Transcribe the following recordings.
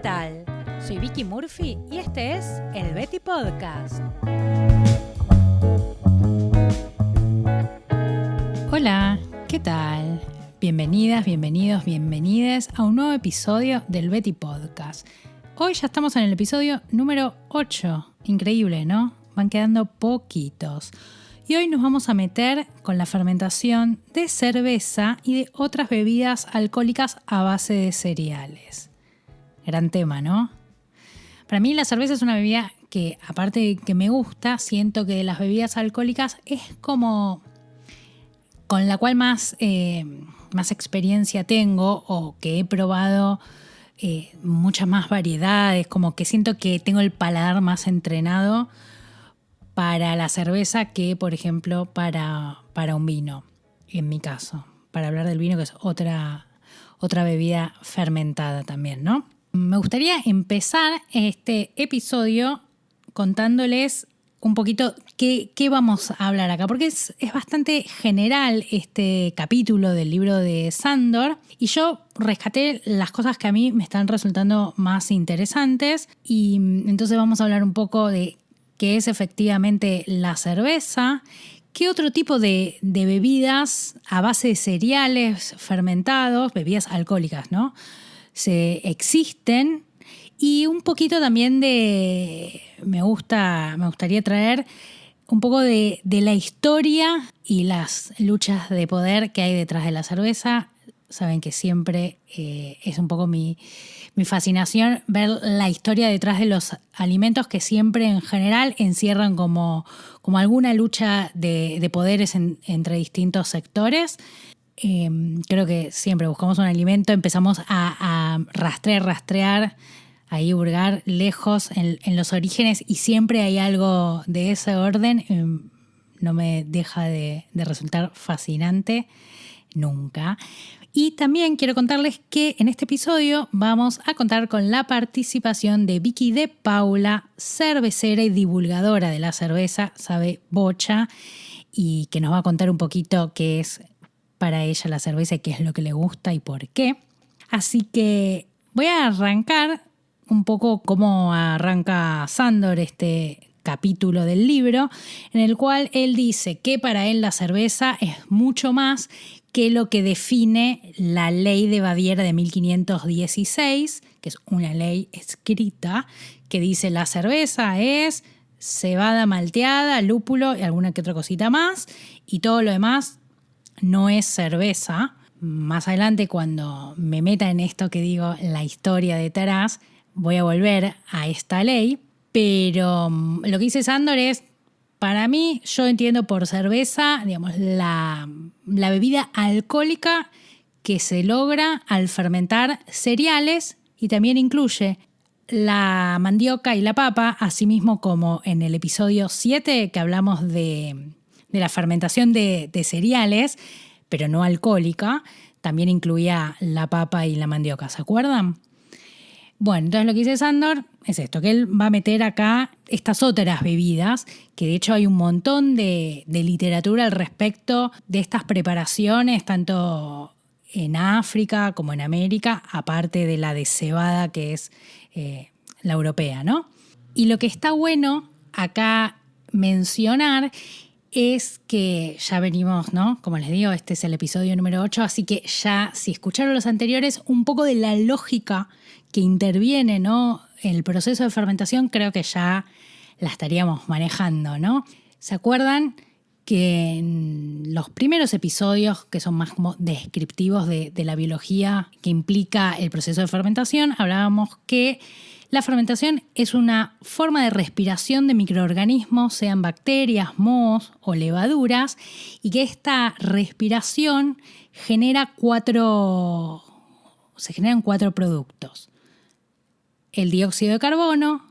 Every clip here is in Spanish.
tal? Soy Vicky Murphy y este es el Betty Podcast. Hola, ¿qué tal? Bienvenidas, bienvenidos, bienvenides a un nuevo episodio del Betty Podcast. Hoy ya estamos en el episodio número 8. Increíble, ¿no? Van quedando poquitos. Y hoy nos vamos a meter con la fermentación de cerveza y de otras bebidas alcohólicas a base de cereales. Gran tema, ¿no? Para mí la cerveza es una bebida que, aparte de que me gusta, siento que de las bebidas alcohólicas es como con la cual más experiencia tengo o que he probado muchas más variedades, como que siento que tengo el paladar más entrenado para la cerveza que, por ejemplo, para un vino, en mi caso. Para hablar del vino, que es otra bebida fermentada también, ¿no? Me gustaría empezar este episodio contándoles un poquito qué vamos a hablar acá, porque es bastante general este capítulo del libro de Sándor y yo rescaté las cosas que a mí me están resultando más interesantes y entonces vamos a hablar un poco de qué es efectivamente la cerveza, qué otro tipo de bebidas a base de cereales fermentados, bebidas alcohólicas, ¿no? Se existen y un poquito también me gustaría traer un poco de la historia y las luchas de poder que hay detrás de la cerveza. Saben que siempre es un poco mi fascinación ver la historia detrás de los alimentos que siempre en general encierran como alguna lucha de poderes entre distintos sectores. Creo que siempre buscamos un alimento, empezamos a rastrear, ahí hurgar lejos en los orígenes y siempre hay algo de ese orden. No me deja de resultar fascinante nunca. Y también quiero contarles que en este episodio vamos a contar con la participación de Vicky de Paula, cervecera y divulgadora de la cerveza, sabe bocha, y que nos va a contar un poquito qué es para ella la cerveza y qué es lo que le gusta y por qué. Así que voy a arrancar un poco cómo arranca Sándor este capítulo del libro, en el cual él dice que para él la cerveza es mucho más que lo que define la ley de Baviera de 1516, que es una ley escrita que dice la cerveza es cebada malteada, lúpulo y alguna que otra cosita más, y todo lo demás no es cerveza. Más adelante, cuando me meta en esto que digo, la historia detrás, voy a volver a esta ley, pero lo que dice Sándor es, para mí, yo entiendo por cerveza, digamos, la bebida alcohólica que se logra al fermentar cereales y también incluye la mandioca y la papa, asimismo como en el episodio 7 que hablamos de la fermentación de cereales, pero no alcohólica, también incluía la papa y la mandioca, ¿se acuerdan? Bueno, entonces lo que dice Sándor es esto, que él va a meter acá estas otras bebidas, que de hecho hay un montón de literatura al respecto de estas preparaciones, tanto en África como en América, aparte de la de cebada que es la europea, ¿no? Y lo que está bueno acá mencionar es que ya venimos, ¿no? Como les digo, este es el episodio número 8, así que ya, si escucharon los anteriores, un poco de la lógica que interviene, ¿no? El proceso de fermentación creo que ya la estaríamos manejando, ¿no? ¿Se acuerdan que en los primeros episodios, que son más como descriptivos de la biología que implica el proceso de fermentación, hablábamos que la fermentación es una forma de respiración de microorganismos, sean bacterias, mohos o levaduras, y que esta respiración se generan 4 productos. El dióxido de carbono,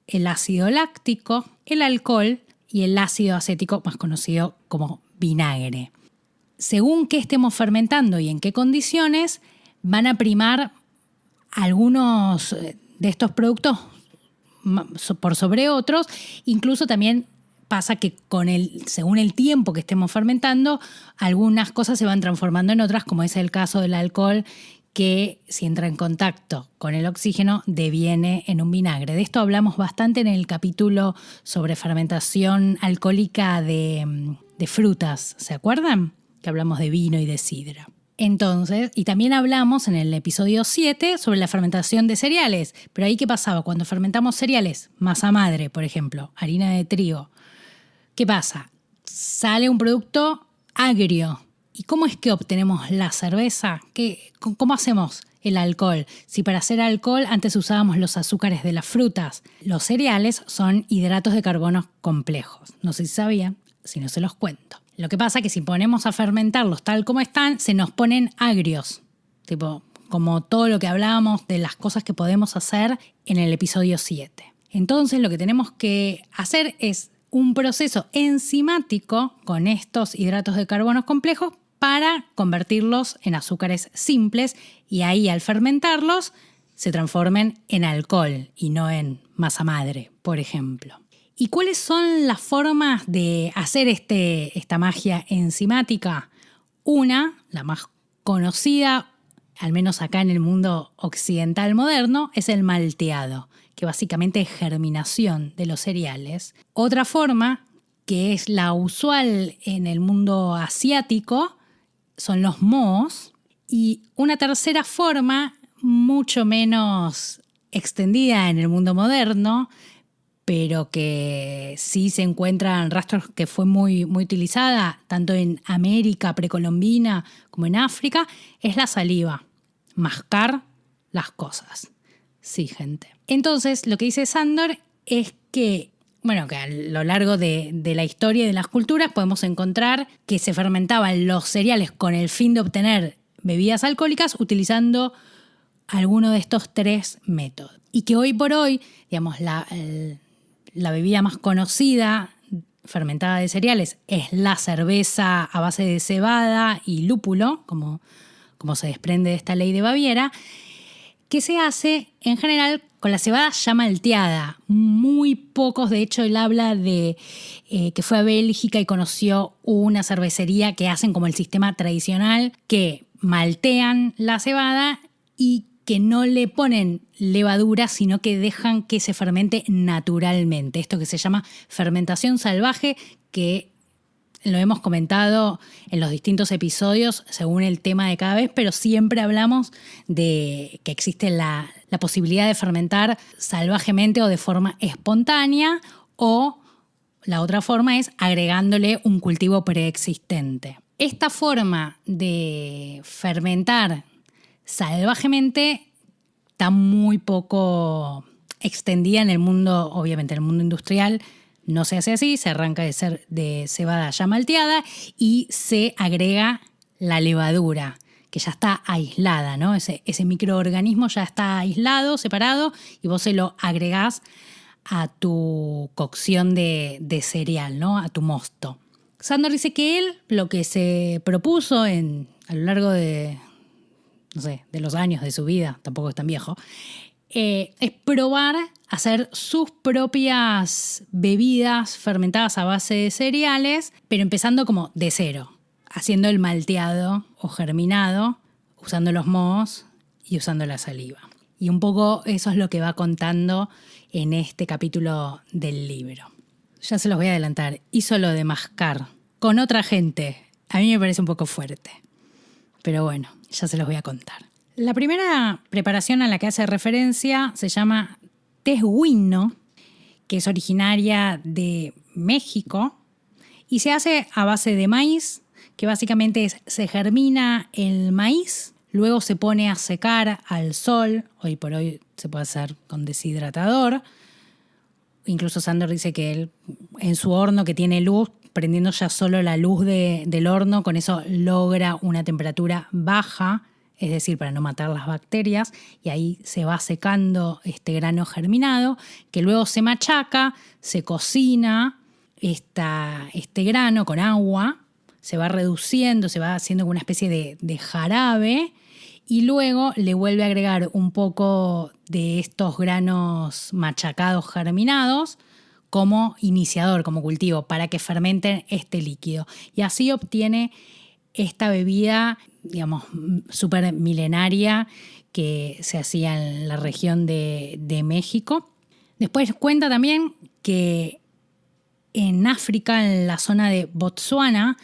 el ácido láctico, el alcohol y el ácido acético, más conocido como vinagre. Según qué estemos fermentando y en qué condiciones, van a primar algunos de estos productos por sobre otros. Incluso también pasa que según el tiempo que estemos fermentando, algunas cosas se van transformando en otras, como es el caso del alcohol, que si entra en contacto con el oxígeno deviene en un vinagre. De esto hablamos bastante en el capítulo sobre fermentación alcohólica de frutas, ¿se acuerdan? Que hablamos de vino y de sidra. Entonces, y también hablamos en el episodio 7 sobre la fermentación de cereales. Pero ahí, ¿qué pasaba? Cuando fermentamos cereales, masa madre, por ejemplo, harina de trigo, ¿qué pasa? Sale un producto agrio. ¿Y cómo es que obtenemos la cerveza? ¿Cómo hacemos el alcohol? Si para hacer alcohol antes usábamos los azúcares de las frutas. Los cereales son hidratos de carbono complejos. No sé si sabían, si no se los cuento. Lo que pasa es que si ponemos a fermentarlos tal como están, se nos ponen agrios. Tipo, como todo lo que hablábamos de las cosas que podemos hacer en el episodio 7. Entonces lo que tenemos que hacer es un proceso enzimático con estos hidratos de carbono complejos para convertirlos en azúcares simples y ahí al fermentarlos se transformen en alcohol y no en masa madre, por ejemplo. ¿Y cuáles son las formas de hacer esta magia enzimática? Una, la más conocida, al menos acá en el mundo occidental moderno, es el malteado, que básicamente es germinación de los cereales. Otra forma, que es la usual en el mundo asiático, son los mohos. Y una tercera forma, mucho menos extendida en el mundo moderno, pero que sí se encuentran rastros que fue muy utilizada tanto en América precolombina como en África, es la saliva, mascar las cosas. Sí, gente. Entonces, lo que dice Sándor es que, que a lo largo de la historia y de las culturas podemos encontrar que se fermentaban los cereales con el fin de obtener bebidas alcohólicas utilizando alguno de estos tres métodos. Y que hoy por hoy, digamos, la bebida más conocida fermentada de cereales es la cerveza a base de cebada y lúpulo, como se desprende de esta ley de Baviera, que se hace en general con la cebada ya malteada. Muy pocos, de hecho, él habla de que fue a Bélgica y conoció una cervecería que hacen como el sistema tradicional, que maltean la cebada y que no le ponen levadura, sino que dejan que se fermente naturalmente. Esto que se llama fermentación salvaje, que lo hemos comentado en los distintos episodios según el tema de cada vez, pero siempre hablamos de que existe la posibilidad de fermentar salvajemente o de forma espontánea, o la otra forma es agregándole un cultivo preexistente. Esta forma de fermentar salvajemente está muy poco extendida en el mundo, obviamente en el mundo industrial no se hace así, se arranca de cebada ya malteada y se agrega la levadura, que ya está aislada, ¿no? Ese microorganismo ya está aislado, separado, y vos se lo agregás a tu cocción de cereal, ¿no? A tu mosto. Sándor dice que él lo que se propuso a lo largo de los años de su vida, tampoco es tan viejo, es probar hacer sus propias bebidas fermentadas a base de cereales, pero empezando como de cero, haciendo el malteado o germinado, usando los mohos y usando la saliva. Y un poco eso es lo que va contando en este capítulo del libro. Ya se los voy a adelantar, hizo lo de mascar con otra gente. A mí me parece un poco fuerte, pero bueno, ya se los voy a contar. La primera preparación a la que hace referencia se llama tejuino, que es originaria de México y se hace a base de maíz, que básicamente se germina el maíz, luego se pone a secar al sol, hoy por hoy se puede hacer con deshidratador. Incluso Sándor dice que él en su horno que tiene luz, prendiendo ya solo la luz del horno, con eso logra una temperatura baja, es decir, para no matar las bacterias, y ahí se va secando este grano germinado, que luego se machaca, se cocina este grano con agua, se va reduciendo, se va haciendo como una especie de jarabe, y luego le vuelve a agregar un poco de estos granos machacados germinados como iniciador, como cultivo, para que fermenten este líquido. Y así obtiene esta bebida, digamos, súper milenaria que se hacía en la región de México. Después cuenta también que en África, en la zona de Botsuana,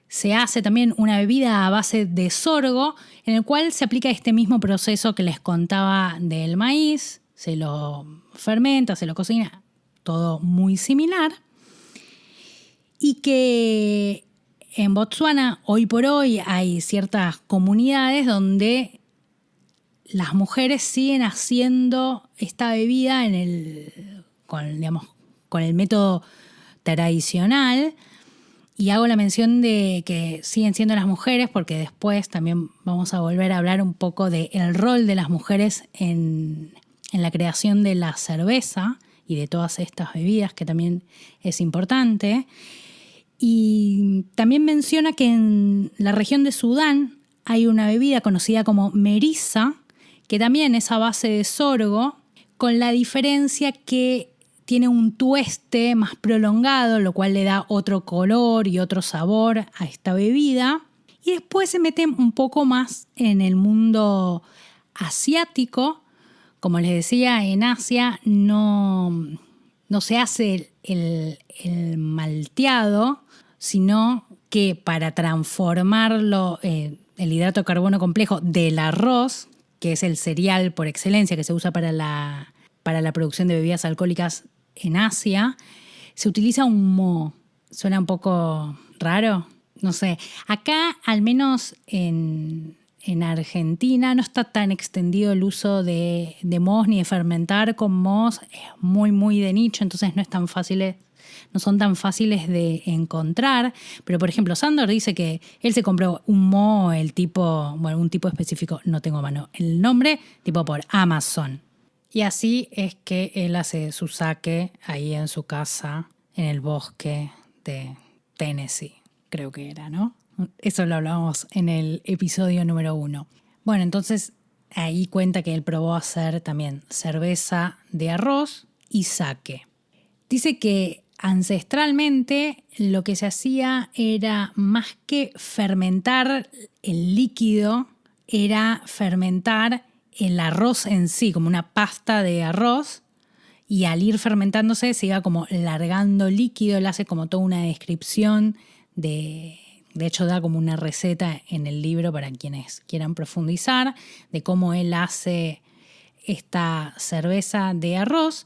se hace también una bebida a base de sorgo, en el cual se aplica este mismo proceso que les contaba del maíz, se lo fermenta, se lo cocina, todo muy similar. Y que en Botsuana, hoy por hoy, hay ciertas comunidades donde las mujeres siguen haciendo esta bebida con el método tradicional. Y hago la mención de que siguen siendo las mujeres porque después también vamos a volver a hablar un poco del rol de las mujeres en la creación de la cerveza y de todas estas bebidas, que también es importante. Y también menciona que en la región de Sudán hay una bebida conocida como meriza, que también es a base de sorgo, con la diferencia que tiene un tueste más prolongado, lo cual le da otro color y otro sabor a esta bebida. Y después se mete un poco más en el mundo asiático. Como les decía, en Asia no se hace el malteado, sino que para transformarlo, el hidrato de carbono complejo del arroz, que es el cereal por excelencia que se usa para la producción de bebidas alcohólicas en Asia, se utiliza un moho. ¿Suena un poco raro? No sé. Acá, al menos en Argentina, no está tan extendido el uso de mohos ni de fermentar con mohos. Es muy, muy de nicho, entonces no son tan fáciles de encontrar. Pero, por ejemplo, Sandor dice que él se compró un moho, un tipo específico, no tengo a mano el nombre, tipo por Amazon. Y así es que él hace su sake ahí en su casa, en el bosque de Tennessee, creo que era, ¿no? Eso lo hablamos en el episodio número 1. Bueno, entonces ahí cuenta que él probó hacer también cerveza de arroz y sake. Dice que ancestralmente lo que se hacía era, más que fermentar el líquido, era fermentar el arroz en sí, como una pasta de arroz, y al ir fermentándose se iba como largando líquido. Él hace como toda una descripción de hecho da como una receta en el libro para quienes quieran profundizar, de cómo él hace esta cerveza de arroz.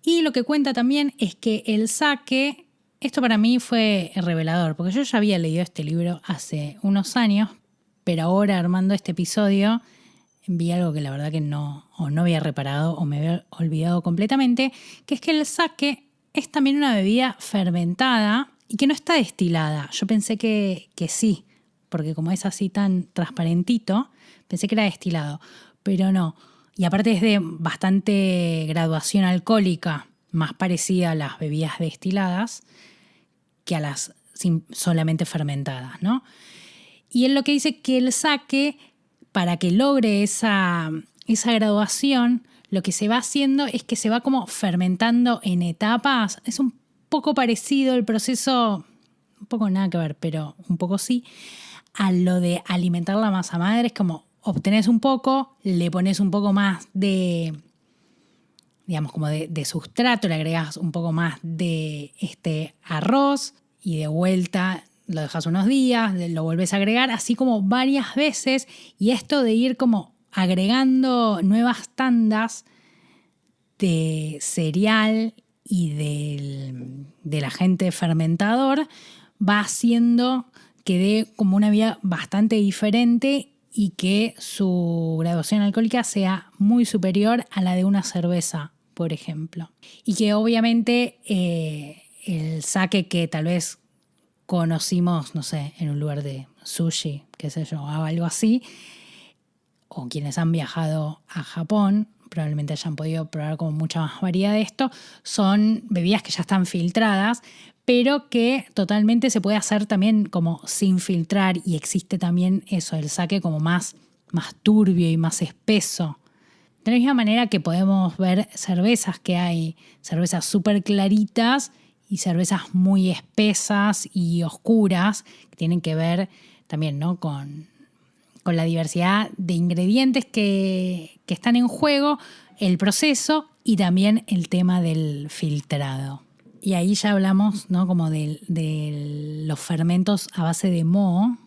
Y lo que cuenta también es que el sake, esto para mí fue revelador, porque yo ya había leído este libro hace unos años, pero ahora armando este episodio vi algo que la verdad que no había reparado o me había olvidado completamente, que es que el sake es también una bebida fermentada y que no está destilada. Yo pensé que sí, porque como es así tan transparentito, pensé que era destilado, pero no. Y aparte es de bastante graduación alcohólica, más parecida a las bebidas destiladas que a las solamente fermentadas, ¿no? Y él lo que dice que el sake, para que logre esa graduación, lo que se va haciendo es que se va como fermentando en etapas. Es un poco parecido el proceso, un poco nada que ver, pero un poco sí, a lo de alimentar la masa madre. Es como obtenés un poco, le pones un poco más de, digamos, como de sustrato, le agregas un poco más de arroz y de vuelta lo dejas unos días, lo volvés a agregar, así como varias veces. Y esto de ir como agregando nuevas tandas de cereal y del agente fermentador va haciendo que dé como una vida bastante diferente y que su graduación alcohólica sea muy superior a la de una cerveza, por ejemplo. Y que obviamente el sake que tal vez conocimos, no sé, en un lugar de sushi, qué sé yo, o algo así, o quienes han viajado a Japón probablemente hayan podido probar como mucha más variedad de esto, son bebidas que ya están filtradas, pero que totalmente se puede hacer también como sin filtrar, y existe también eso, el sake como más turbio y más espeso. De la misma manera que podemos ver cervezas, que hay cervezas súper claritas y cervezas muy espesas y oscuras, que tienen que ver también, ¿no? Con la diversidad de ingredientes que están en juego, el proceso y también el tema del filtrado. Y ahí ya hablamos, ¿no? Como de los fermentos a base de moho.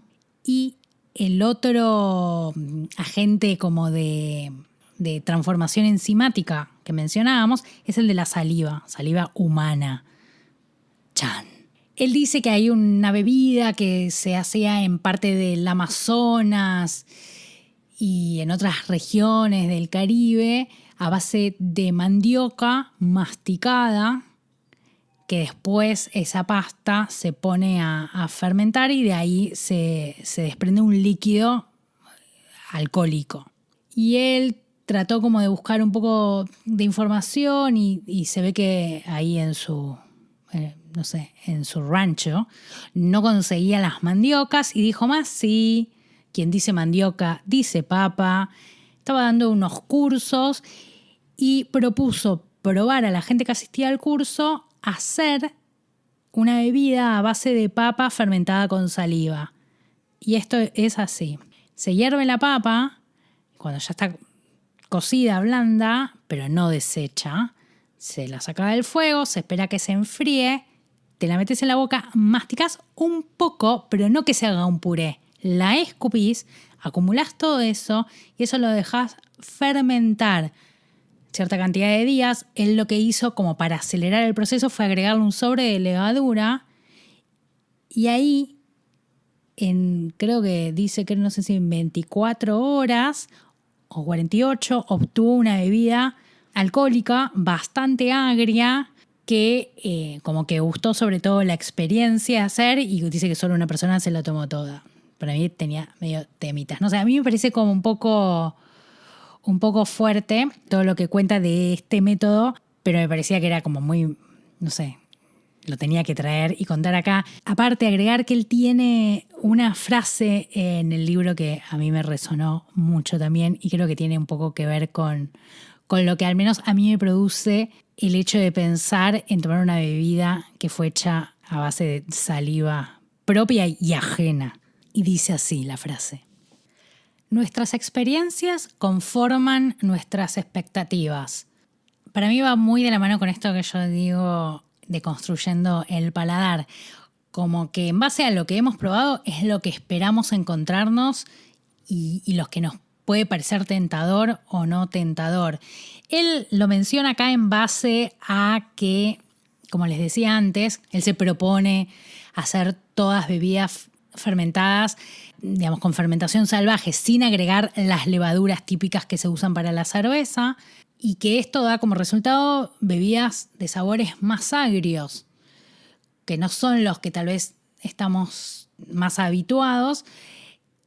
Y el otro agente como de transformación enzimática que mencionábamos es el de la saliva humana. Chan. Él dice que hay una bebida que se hacía en parte del Amazonas y en otras regiones del Caribe a base de mandioca masticada, que después esa pasta se pone a fermentar y de ahí se desprende un líquido alcohólico. Y él trató como de buscar un poco de información y se ve que ahí en su rancho no conseguía las mandiocas y dijo más, sí, quien dice mandioca dice papa. Estaba dando unos cursos y propuso probar a la gente que asistía al curso hacer una bebida a base de papa fermentada con saliva. Y esto es así. Se hierve la papa, cuando ya está cocida, blanda, pero no deshecha, se la saca del fuego, se espera que se enfríe, te la metes en la boca, masticás un poco, pero no que se haga un puré. La escupís, acumulás todo eso y eso lo dejás fermentar cierta cantidad de días. Él lo que hizo como para acelerar el proceso fue agregarle un sobre de levadura y ahí, creo que dice que no sé si en 24 horas o 48, obtuvo una bebida alcohólica bastante agria que como que gustó sobre todo la experiencia de hacer y dice que solo una persona se la tomó toda. Para mí tenía medio temitas. No sé, a mí me parece como un poco fuerte todo lo que cuenta de este método, pero me parecía que era como muy, no sé, lo tenía que traer y contar acá. Aparte, agregar que él tiene una frase en el libro que a mí me resonó mucho también y creo que tiene un poco que ver con lo que al menos a mí me produce el hecho de pensar en tomar una bebida que fue hecha a base de saliva propia y ajena. Y dice así la frase: nuestras experiencias conforman nuestras expectativas. Para mí va muy de la mano con esto que yo digo de construyendo el paladar. Como que en base a lo que hemos probado es lo que esperamos encontrarnos y lo que nos puede parecer tentador o no tentador. Él lo menciona acá en base a que, como les decía antes, él se propone hacer todas bebidas fermentadas, digamos, con fermentación salvaje, sin agregar las levaduras típicas que se usan para la cerveza, y que esto da como resultado bebidas de sabores más agrios, que no son los que tal vez estamos más habituados.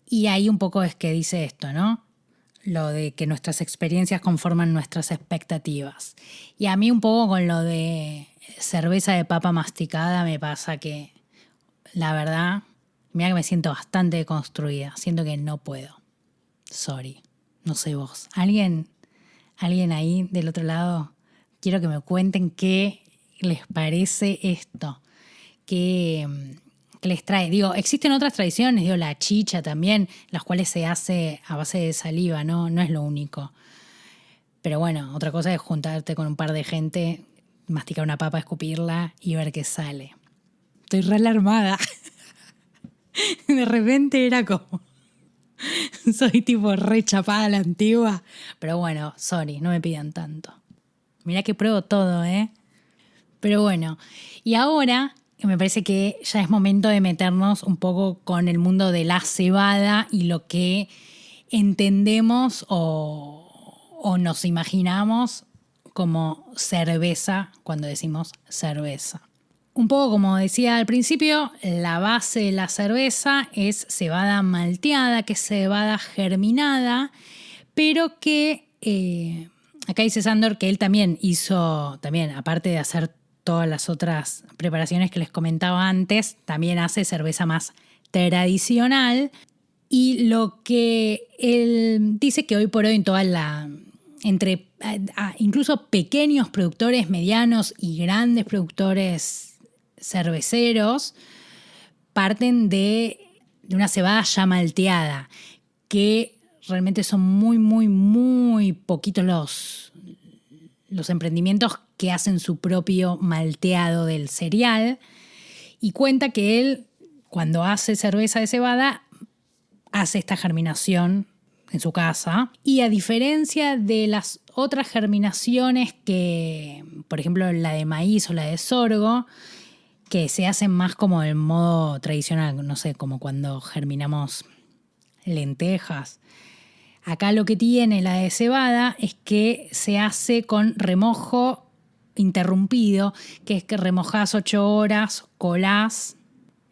Y ahí un poco es que dice esto, ¿no? Lo de que nuestras experiencias conforman nuestras expectativas. Y a mí un poco con lo de cerveza de papa masticada me pasa que, la verdad, mira que me siento bastante deconstruida. Siento que no puedo. Sorry. No sé vos. ¿Alguien ahí del otro lado? Quiero que me cuenten qué les parece esto. ¿Qué les trae? Digo, existen otras tradiciones, digo, la chicha también, las cuales se hace a base de saliva, ¿no? No es lo único. Pero bueno, otra cosa es juntarte con un par de gente, masticar una papa, escupirla y ver qué sale. Estoy re alarmada. De repente era como... Soy tipo re chapada a la antigua. Pero bueno, sorry, no me pidan tanto. Mirá que pruebo todo, ¿eh? Pero bueno, y ahora me parece que ya es momento de meternos un poco con el mundo de la cebada y lo que entendemos o nos imaginamos como cerveza cuando decimos cerveza. Un poco como decía al principio, la base de la cerveza es cebada malteada, que es cebada germinada, pero que acá dice Sándor que él también hizo, aparte de hacer todas las otras preparaciones que les comentaba antes, también hace cerveza más tradicional. Y lo que él dice que hoy por hoy en toda entre incluso pequeños productores, medianos y grandes productores cerveceros parten de una cebada ya malteada, que realmente son muy, muy, muy poquitos los emprendimientos que hacen su propio malteado del cereal. Y cuenta que él, cuando hace cerveza de cebada, hace esta germinación en su casa. Y a diferencia de las otras germinaciones que, por ejemplo, la de maíz o la de sorgo, que se hacen más como del modo tradicional, no sé, como cuando germinamos lentejas. Acá lo que tiene la de cebada es que se hace con remojo interrumpido, que es que remojás 8 horas, colás,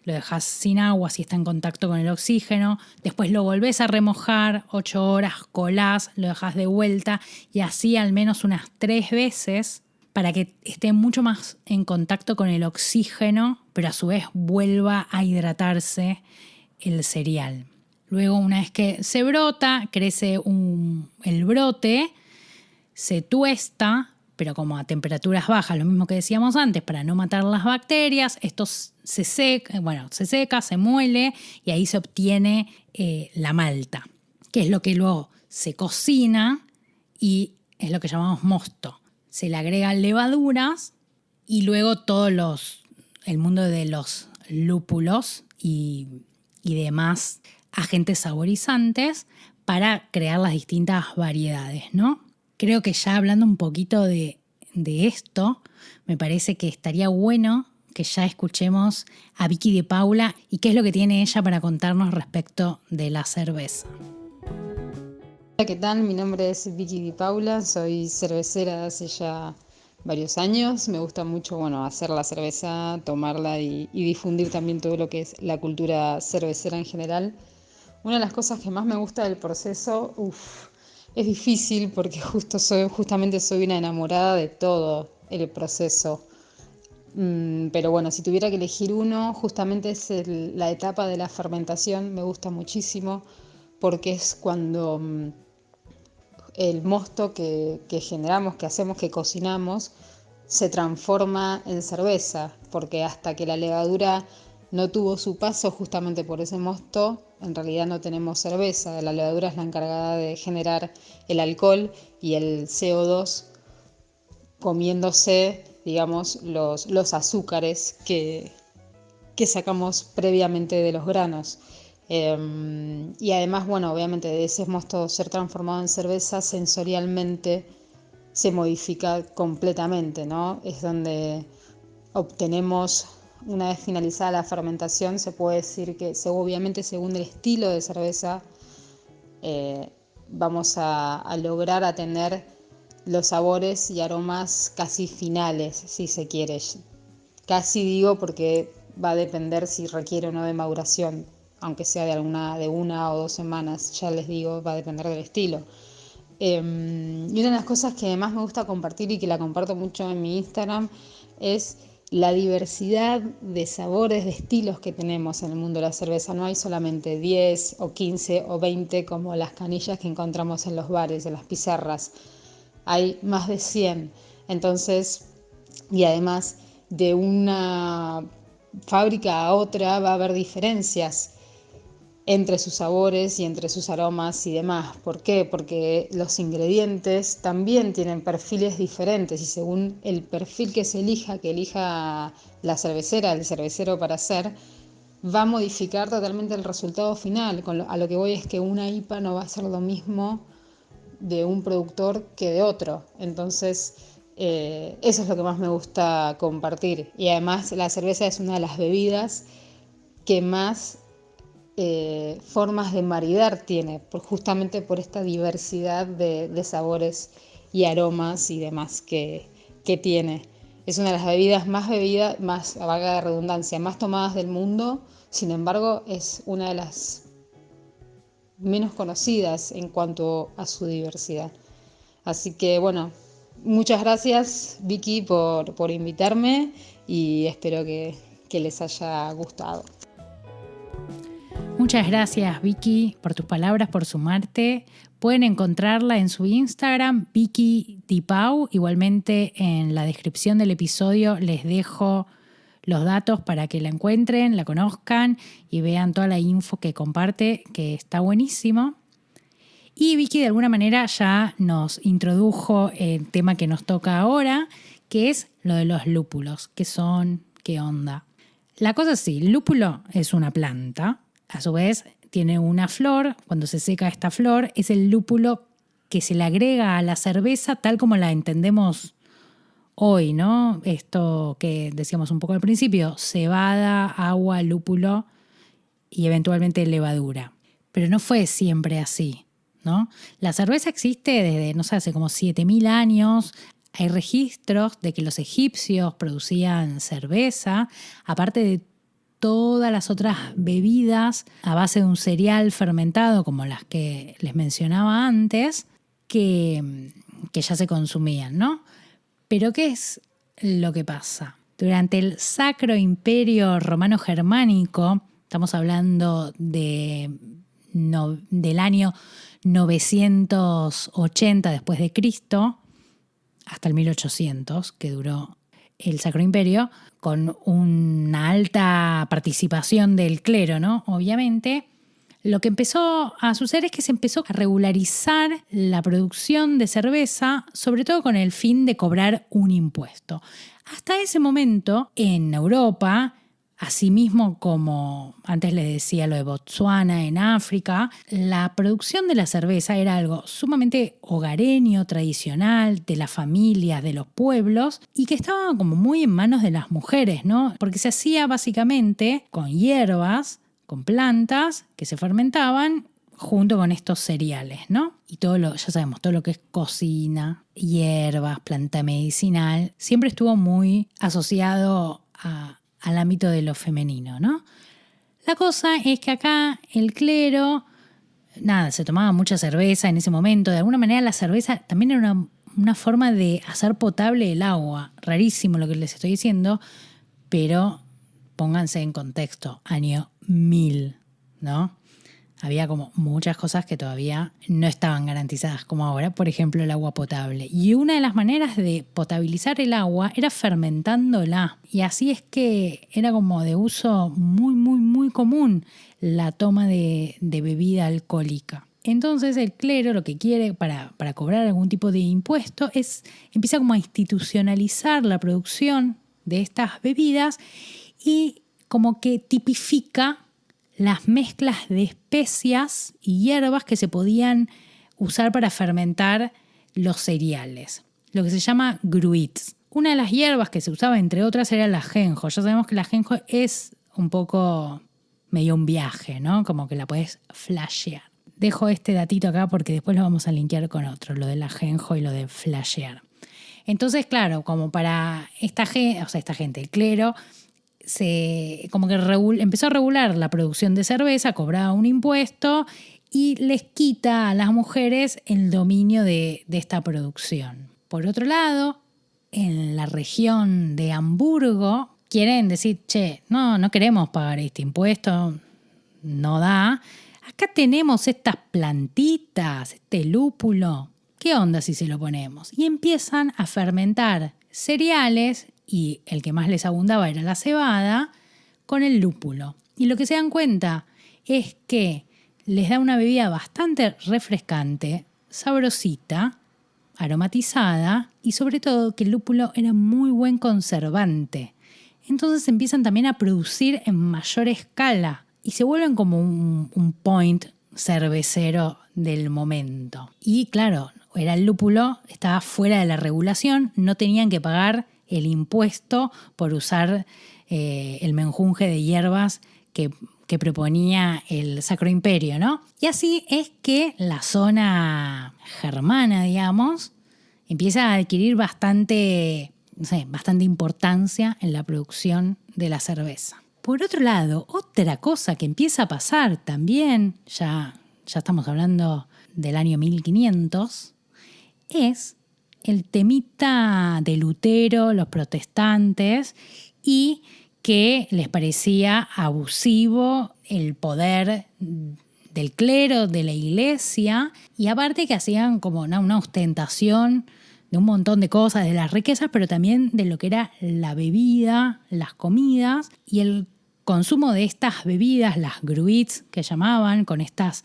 lo dejás sin agua si está en contacto con el oxígeno, después lo volvés a remojar 8 horas, colás, lo dejás de vuelta y así al menos unas 3 veces para que esté mucho más en contacto con el oxígeno, pero a su vez vuelva a hidratarse el cereal. Luego, una vez que se brota, crece el brote, se tuesta, pero como a temperaturas bajas, lo mismo que decíamos antes, para no matar las bacterias. Esto se seca, se muele y ahí se obtiene la malta, que es lo que luego se cocina y es lo que llamamos mosto. Se le agregan levaduras y luego el mundo de los lúpulos y demás agentes saborizantes para crear las distintas variedades, ¿no? Creo que ya hablando un poquito de esto, me parece que estaría bueno que ya escuchemos a Vicky de Paula y qué es lo que tiene ella para contarnos respecto de la cerveza. Hola, ¿qué tal? Mi nombre es Vicky Di Paula, soy cervecera hace ya varios años. Me gusta mucho, hacer la cerveza, tomarla y difundir también todo lo que es la cultura cervecera en general. Una de las cosas que más me gusta del proceso, es difícil porque justamente soy una enamorada de todo el proceso. Pero bueno, si tuviera que elegir uno, justamente es la etapa de la fermentación. Me gusta muchísimo porque es cuando el mosto que generamos, que hacemos, que cocinamos, se transforma en cerveza, porque hasta que la levadura no tuvo su paso justamente por ese mosto, en realidad no tenemos cerveza. La levadura es la encargada de generar el alcohol y el CO2 comiéndose, digamos, los azúcares que sacamos previamente de los granos. Y además, obviamente de ese mosto ser transformado en cerveza, sensorialmente se modifica completamente, ¿no? Es donde obtenemos, una vez finalizada la fermentación, se puede decir que obviamente según el estilo de cerveza vamos a lograr a tener los sabores y aromas casi finales, si se quiere. Casi digo porque va a depender si requiere o no de maduración, aunque sea de una o 2 semanas, ya les digo, va a depender del estilo. Y una de las cosas que más me gusta compartir y que la comparto mucho en mi Instagram es la diversidad de sabores, de estilos que tenemos en el mundo de la cerveza. No hay solamente 10 o 15 o 20 como las canillas que encontramos en los bares, en las pizarras. Hay más de 100. Entonces, y además de una fábrica a otra va a haber diferencias entre sus sabores y entre sus aromas y demás. ¿Por qué? Porque los ingredientes también tienen perfiles diferentes y según el perfil que elija la cervecera, el cervecero para hacer, va a modificar totalmente el resultado final. A lo que voy es que una IPA no va a ser lo mismo de un productor que de otro. Entonces, eso es lo que más me gusta compartir. Y además la cerveza es una de las bebidas que más formas de maridar tiene, justamente por esta diversidad de sabores y aromas y demás que tiene. Es una de las bebidas, más, a valga la redundancia, más tomadas del mundo. Sin embargo, es una de las menos conocidas en cuanto a su diversidad. Así que muchas gracias Vicky por invitarme y espero que les haya gustado. Muchas gracias Vicky por tus palabras, por sumarte. Pueden encontrarla en su Instagram, Vicky Di Pau. Igualmente en la descripción del episodio les dejo los datos para que la encuentren, la conozcan y vean toda la info que comparte, que está buenísimo. Y Vicky de alguna manera ya nos introdujo el tema que nos toca ahora, que es lo de los lúpulos. ¿Qué son? ¿Qué onda? La cosa es así, el lúpulo es una planta, a su vez tiene una flor. Cuando se seca esta flor es el lúpulo que se le agrega a la cerveza tal como la entendemos hoy, ¿no? Esto que decíamos un poco al principio, cebada, agua, lúpulo y eventualmente levadura. Pero no fue siempre así, ¿no? La cerveza existe desde, no sé, hace como 7.000 años. Hay registros de que los egipcios producían cerveza, aparte de todas las otras bebidas a base de un cereal fermentado, como las que les mencionaba antes, que ya se consumían, ¿no? Pero ¿qué es lo que pasa? Durante el Sacro Imperio Romano Germánico, estamos hablando del año 980 después de Cristo, hasta el 1800, que duró el Sacro Imperio, con una alta participación del clero, ¿no? Obviamente, lo que empezó a suceder es que se empezó a regularizar la producción de cerveza, sobre todo con el fin de cobrar un impuesto. Hasta ese momento, en Europa, asimismo como antes les decía lo de Botsuana en África, la producción de la cerveza era algo sumamente hogareño, tradicional, de las familias, de los pueblos, y que estaba como muy en manos de las mujeres, ¿no? Porque se hacía básicamente con hierbas, con plantas que se fermentaban junto con estos cereales, ¿no? Y ya sabemos, todo lo que es cocina, hierbas, planta medicinal, siempre estuvo muy asociado al ámbito de lo femenino, ¿no? La cosa es que acá el clero, se tomaba mucha cerveza en ese momento. De alguna manera la cerveza también era una forma de hacer potable el agua. Rarísimo lo que les estoy diciendo, pero pónganse en contexto, año 1000, ¿no? Había como muchas cosas que todavía no estaban garantizadas como ahora, por ejemplo el agua potable. Y una de las maneras de potabilizar el agua era fermentándola. Y así es que era como de uso muy, muy, muy común la toma de bebida alcohólica. Entonces el clero lo que quiere para cobrar algún tipo de impuesto empieza como a institucionalizar la producción de estas bebidas y como que tipifica las mezclas de especias y hierbas que se podían usar para fermentar los cereales, lo que se llama gruits. Una de las hierbas que se usaba, entre otras, era el ajenjo. Ya sabemos que el ajenjo es un poco medio un viaje, ¿no? Como que la podés flashear. Dejo este datito acá porque después lo vamos a linkear con otro, lo del ajenjo y lo de flashear. Entonces, claro, como para esta gente, el clero, como que empezó a regular la producción de cerveza, cobraba un impuesto y les quita a las mujeres el dominio de esta producción. Por otro lado, en la región de Hamburgo quieren decir, no queremos pagar este impuesto, no da. Acá tenemos estas plantitas, este lúpulo, ¿qué onda si se lo ponemos? Y empiezan a fermentar cereales, y el que más les abundaba era la cebada, con el lúpulo. Y lo que se dan cuenta es que les da una bebida bastante refrescante, sabrosita, aromatizada y sobre todo que el lúpulo era muy buen conservante. Entonces empiezan también a producir en mayor escala y se vuelven como un point cervecero del momento. Y claro, era el lúpulo, estaba fuera de la regulación, no tenían que pagar el impuesto por usar el menjunje de hierbas que proponía el Sacro Imperio, ¿no? Y así es que la zona germana, digamos, empieza a adquirir bastante importancia en la producción de la cerveza. Por otro lado, otra cosa que empieza a pasar también, ya estamos hablando del año 1500, es el temita de Lutero, los protestantes, y que les parecía abusivo el poder del clero, de la iglesia, y aparte que hacían como una ostentación un montón de cosas, de las riquezas, pero también de lo que era la bebida, las comidas y el consumo de estas bebidas, las gruits que llamaban, con estas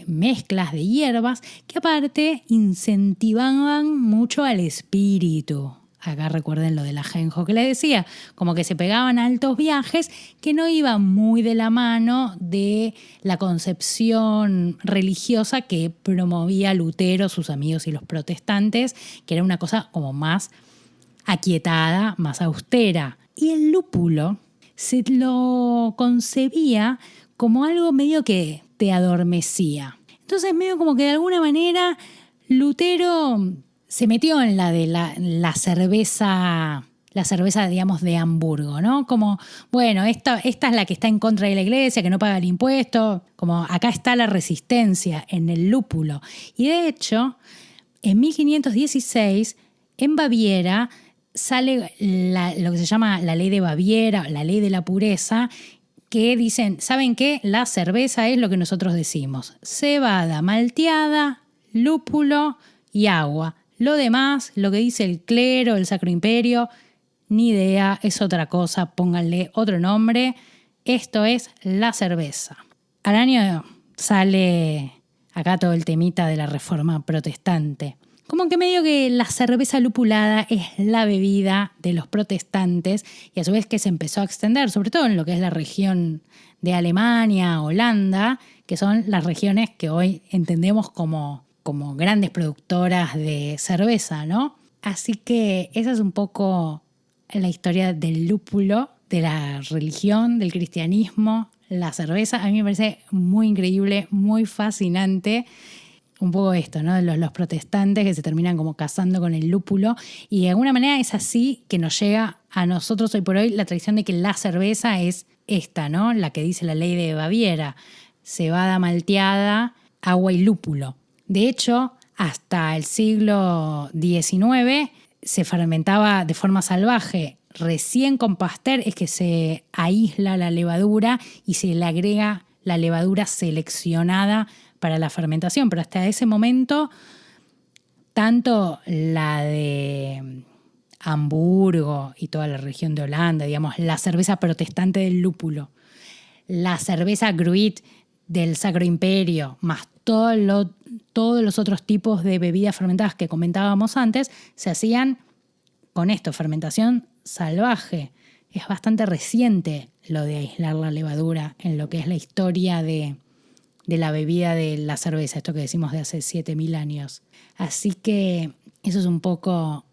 mezclas de hierbas, que aparte incentivaban mucho al espíritu. Acá recuerden lo del ajenjo que les decía, como que se pegaban altos viajes que no iban muy de la mano de la concepción religiosa que promovía Lutero, sus amigos y los protestantes, que era una cosa como más aquietada, más austera. Y el lúpulo se lo concebía como algo medio que te adormecía. Entonces medio como que de alguna manera Lutero se metió en la de la cerveza, digamos, de Hamburgo, ¿no? Como, bueno, esta es la que está en contra de la iglesia, que no paga el impuesto, como acá está la resistencia en el lúpulo. Y de hecho, en 1516, en Baviera, sale lo que se llama la ley de Baviera, la ley de la pureza, que dicen, ¿saben qué? La cerveza es lo que nosotros decimos. Cebada malteada, lúpulo y agua. Lo demás, lo que dice el clero, el Sacro Imperio, ni idea, es otra cosa, pónganle otro nombre. Esto es la cerveza. Al año sale acá todo el temita de la Reforma Protestante. Como que medio que la cerveza lupulada es la bebida de los protestantes y a su vez que se empezó a extender, sobre todo en lo que es la región de Alemania, Holanda, que son las regiones que hoy entendemos como grandes productoras de cerveza, ¿no? Así que esa es un poco la historia del lúpulo, de la religión, del cristianismo, la cerveza. A mí me parece muy increíble, muy fascinante. Un poco esto, ¿no? Los protestantes que se terminan como casando con el lúpulo y de alguna manera es así que nos llega a nosotros hoy por hoy la tradición de que la cerveza es esta, ¿no? La que dice la ley de Baviera, cebada malteada, agua y lúpulo. De hecho, hasta el siglo XIX se fermentaba de forma salvaje. Recién con Pasteur es que se aísla la levadura y se le agrega la levadura seleccionada para la fermentación. Pero hasta ese momento, tanto la de Hamburgo y toda la región de Holanda, digamos, la cerveza protestante del lúpulo, la cerveza gruit del Sacro Imperio, más todos los otros tipos de bebidas fermentadas que comentábamos antes, se hacían con esto, fermentación salvaje. Es bastante reciente lo de aislar la levadura en lo que es la historia de la bebida de la cerveza, esto que decimos de hace 7.000 años. Así que eso es un poco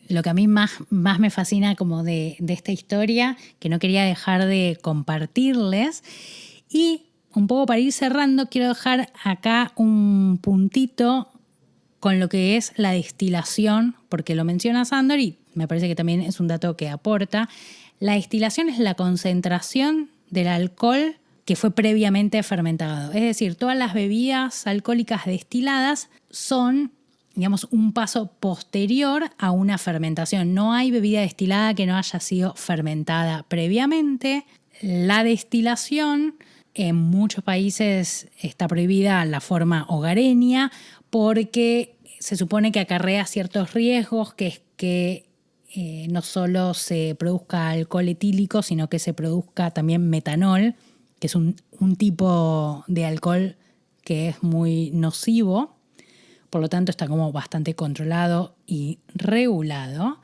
lo que a mí más me fascina como de esta historia, que no quería dejar de compartirles. Y un poco para ir cerrando, quiero dejar acá un puntito con lo que es la destilación, porque lo menciona Sándor y me parece que también es un dato que aporta. La destilación es la concentración del alcohol que fue previamente fermentado. Es decir, todas las bebidas alcohólicas destiladas son, digamos, un paso posterior a una fermentación. No hay bebida destilada que no haya sido fermentada previamente. La destilación en muchos países está prohibida la forma hogareña porque se supone que acarrea ciertos riesgos, que es que no solo se produzca alcohol etílico, sino que se produzca también metanol, que es un tipo de alcohol que es muy nocivo. Por lo tanto, está como bastante controlado y regulado.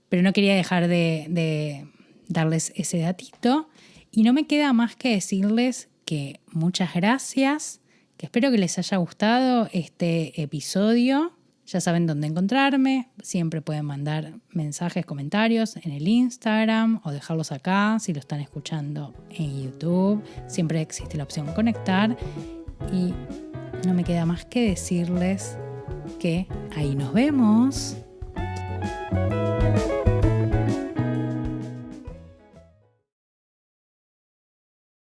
Pero no quería dejar de darles ese datito. Y no me queda más que decirles que muchas gracias, que espero que les haya gustado este episodio. Ya saben dónde encontrarme. Siempre pueden mandar mensajes, comentarios en el Instagram o dejarlos acá si lo están escuchando en YouTube. Siempre existe la opción conectar. Y no me queda más que decirles que ahí nos vemos.